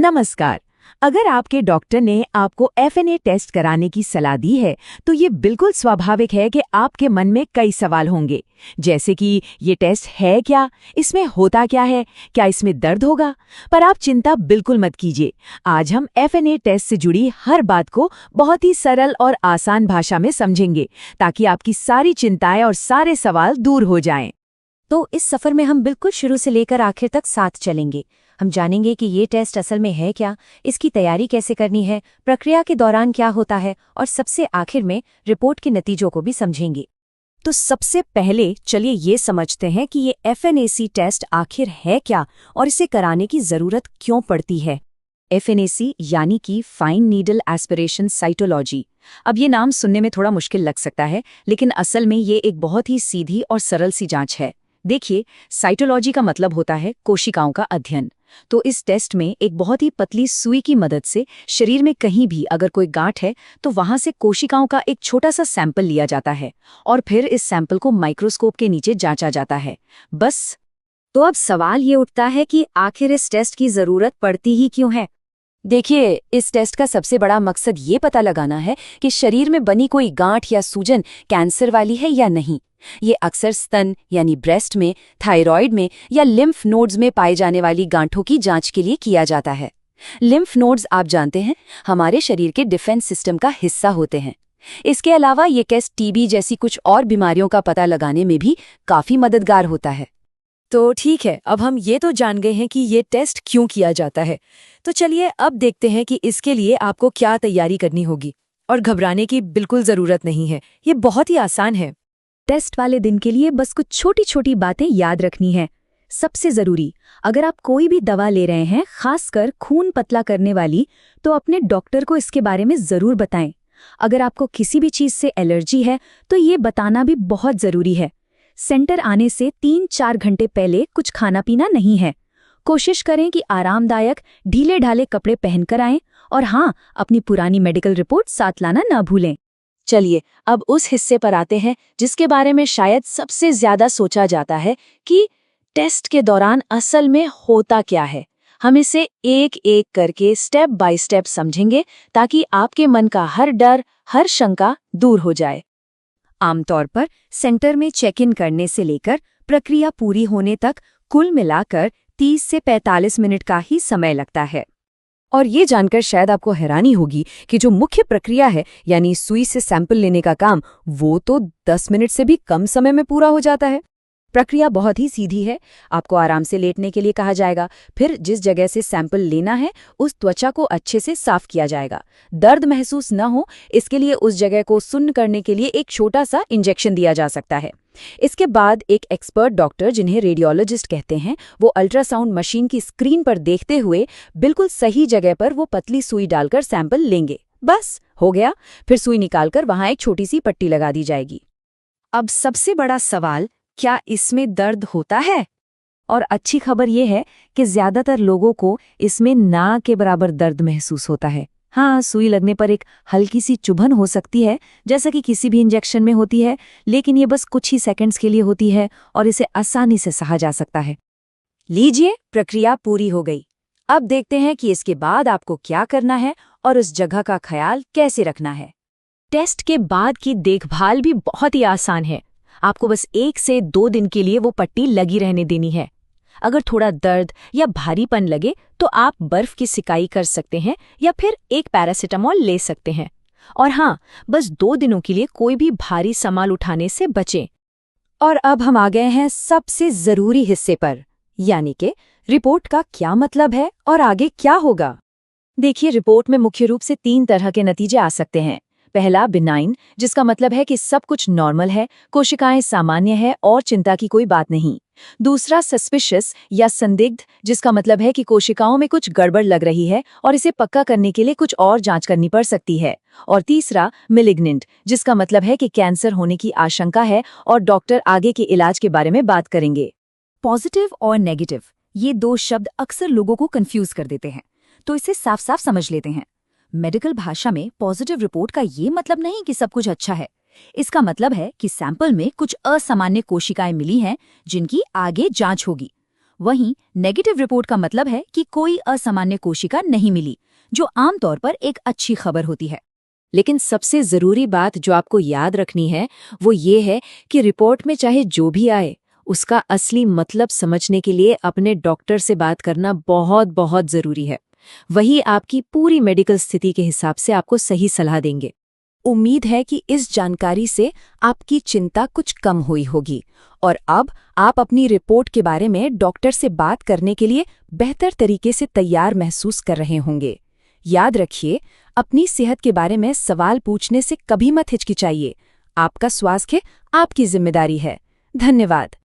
नमस्कार। अगर आपके डॉक्टर ने आपको एफएनए टेस्ट कराने की सलाह दी है तो ये बिल्कुल स्वाभाविक है कि आपके मन में कई सवाल होंगे, जैसे कि ये टेस्ट है क्या, इसमें होता क्या है, क्या इसमें दर्द होगा। पर आप चिंता बिल्कुल मत कीजिए। आज हम एफएनए टेस्ट से जुड़ी हर बात को बहुत ही सरल और आसान भाषा में समझेंगे, ताकि आपकी सारी चिंताएं और सारे सवाल दूर हो जाएं। तो इस सफर में हम बिल्कुल शुरू से लेकर आखिर तक साथ चलेंगे। हम जानेंगे कि ये टेस्ट असल में है क्या, इसकी तैयारी कैसे करनी है, प्रक्रिया के दौरान क्या होता है और सबसे आखिर में रिपोर्ट के नतीजों को भी समझेंगे। तो सबसे पहले चलिए ये समझते हैं कि ये एफएनएसी टेस्ट आखिर है क्या और इसे कराने की जरूरत क्यों पड़ती है। एफएनएसी यानी कि फाइन नीडल एस्पिरेशन साइटोलॉजी। अब ये नाम सुनने में थोड़ा मुश्किल लग सकता है, लेकिन असल में ये एक बहुत ही सीधी और सरल सी जांच है। देखिए, साइटोलॉजी का मतलब होता है कोशिकाओं का अध्ययन। तो इस टेस्ट में एक बहुत ही पतली सुई की मदद से शरीर में कहीं भी अगर कोई गांठ है तो वहां से कोशिकाओं का एक छोटा सा सैंपल लिया जाता है और फिर इस सैंपल को माइक्रोस्कोप के नीचे जांचा जाता है। बस। तो अब सवाल ये उठता है कि आखिर इस टेस्ट की जरूरत पड़ती ही क्यों है। देखिए, इस टेस्ट का सबसे बड़ा मकसद ये पता लगाना है कि शरीर में बनी कोई गांठ या सूजन कैंसर वाली है या नहीं। ये अक्सर स्तन यानी ब्रेस्ट में, थायराइड में या लिम्फ नोड्स में पाए जाने वाली गांठों की जांच के लिए किया जाता है। लिम्फ नोड्स, आप जानते हैं, हमारे शरीर के डिफेंस सिस्टम का हिस्सा होते हैं। इसके अलावा ये टेस्ट टीबी जैसी कुछ और बीमारियों का पता लगाने में भी काफी मददगार होता है। तो ठीक है, अब हम ये तो जान गए हैं कि ये टेस्ट क्यों किया जाता है। तो चलिए अब देखते हैं कि इसके लिए आपको क्या तैयारी करनी होगी। और घबराने की बिल्कुल जरूरत नहीं है, ये बहुत ही आसान है। टेस्ट वाले दिन के लिए बस कुछ छोटी छोटी बातें याद रखनी है। सबसे जरूरी, अगर आप कोई भी दवा ले रहे हैं, खासकर खून पतला करने वाली, तो अपने डॉक्टर को इसके बारे में जरूर बताएं। अगर आपको किसी भी चीज से एलर्जी है तो ये बताना भी बहुत जरूरी है। सेंटर आने से 3-4 घंटे पहले कुछ खाना पीना नहीं है। कोशिश करें कि आरामदायक ढीले ढाले कपड़े पहनकर आएं और हाँ, अपनी पुरानी मेडिकल रिपोर्ट साथ लाना ना भूलें। चलिए अब उस हिस्से पर आते हैं जिसके बारे में शायद सबसे ज्यादा सोचा जाता है कि टेस्ट के दौरान असल में होता क्या है। हम इसे एक एक करके स्टेप बाय स्टेप समझेंगे ताकि आपके मन का हर डर, हर शंका दूर हो जाए। आमतौर पर सेंटर में चेक इन करने से लेकर प्रक्रिया पूरी होने तक कुल मिलाकर 30 से 45 मिनट का ही समय लगता है। और ये जानकर शायद आपको हैरानी होगी कि जो मुख्य प्रक्रिया है, यानी सुई से सैंपल लेने का काम, वो तो 10 मिनट से भी कम समय में पूरा हो जाता है। प्रक्रिया बहुत ही सीधी है। आपको आराम से लेटने के लिए कहा जाएगा। फिर जिस जगह से सैंपल लेना है उस त्वचा को अच्छे से साफ किया जाएगा। दर्द महसूस न हो इसके लिए उस जगह को सुन्न करने के लिए एक छोटा सा इंजेक्शन दिया जा सकता है। इसके बाद एक एक्सपर्ट डॉक्टर, जिन्हें रेडियोलॉजिस्ट कहते हैं, वो अल्ट्रासाउंड मशीन की स्क्रीन पर देखते हुए बिल्कुल सही जगह पर वो पतली सुई डालकर सैंपल लेंगे। बस हो गया। फिर सुई निकालकर वहां एक छोटी सी पट्टी लगा दी जाएगी। अब सबसे बड़ा सवाल, क्या इसमें दर्द होता है? और अच्छी खबर यह है कि ज्यादातर लोगों को इसमें ना के बराबर दर्द महसूस होता है। हाँ, सुई लगने पर एक हल्की सी चुभन हो सकती है, जैसा कि किसी भी इंजेक्शन में होती है, लेकिन ये बस कुछ ही सेकंड्स के लिए होती है और इसे आसानी से सहा जा सकता है। लीजिए, प्रक्रिया पूरी हो गई। अब देखते हैं कि इसके बाद आपको क्या करना है और उस जगह का ख्याल कैसे रखना है। टेस्ट के बाद की देखभाल भी बहुत ही आसान है। आपको बस 1 से 2 दिन के लिए वो पट्टी लगी रहने देनी है। अगर थोड़ा दर्द या भारीपन लगे तो आप बर्फ की सिकाई कर सकते हैं या फिर एक पैरासिटामोल ले सकते हैं। और हाँ, बस 2 दिनों के लिए कोई भी भारी सामान उठाने से बचें। और अब हम आ गए हैं सबसे जरूरी हिस्से पर, यानी कि रिपोर्ट का क्या मतलब है और आगे क्या होगा। देखिए, रिपोर्ट में मुख्य रूप से 3 तरह के नतीजे आ सकते हैं। पहला, बिनाइन, जिसका मतलब है कि सब कुछ नॉर्मल है, कोशिकाएं सामान्य है और चिंता की कोई बात नहीं। दूसरा, सस्पिशियस या संदिग्ध, जिसका मतलब है कि कोशिकाओं में कुछ गड़बड़ लग रही है और इसे पक्का करने के लिए कुछ और जांच करनी पड़ सकती है। और तीसरा, मेलिग्नेंट, जिसका मतलब है कि कैंसर होने की आशंका है और डॉक्टर आगे के इलाज के बारे में बात करेंगे। पॉजिटिव और नेगेटिव, ये 2 शब्द अक्सर लोगों को कंफ्यूज कर देते हैं, तो इसे साफ साफ समझ लेते हैं। मेडिकल भाषा में पॉजिटिव रिपोर्ट का ये मतलब नहीं कि सब कुछ अच्छा है। इसका मतलब है कि सैंपल में कुछ असामान्य कोशिकाएं मिली हैं जिनकी आगे जांच होगी। वहीं नेगेटिव रिपोर्ट का मतलब है कि कोई असामान्य कोशिका नहीं मिली, जो आमतौर पर एक अच्छी खबर होती है। लेकिन सबसे जरूरी बात जो आपको याद रखनी है वो ये है कि रिपोर्ट में चाहे जो भी आए, उसका असली मतलब समझने के लिए अपने डॉक्टर से बात करना बहुत बहुत जरूरी है। वही आपकी पूरी मेडिकल स्थिति के हिसाब से आपको सही सलाह देंगे। उम्मीद है कि इस जानकारी से आपकी चिंता कुछ कम हुई होगी और अब आप अपनी रिपोर्ट के बारे में डॉक्टर से बात करने के लिए बेहतर तरीके से तैयार महसूस कर रहे होंगे। याद रखिए, अपनी सेहत के बारे में सवाल पूछने से कभी मत हिचकिचाइए। आपका स्वास्थ्य आपकी जिम्मेदारी है। धन्यवाद।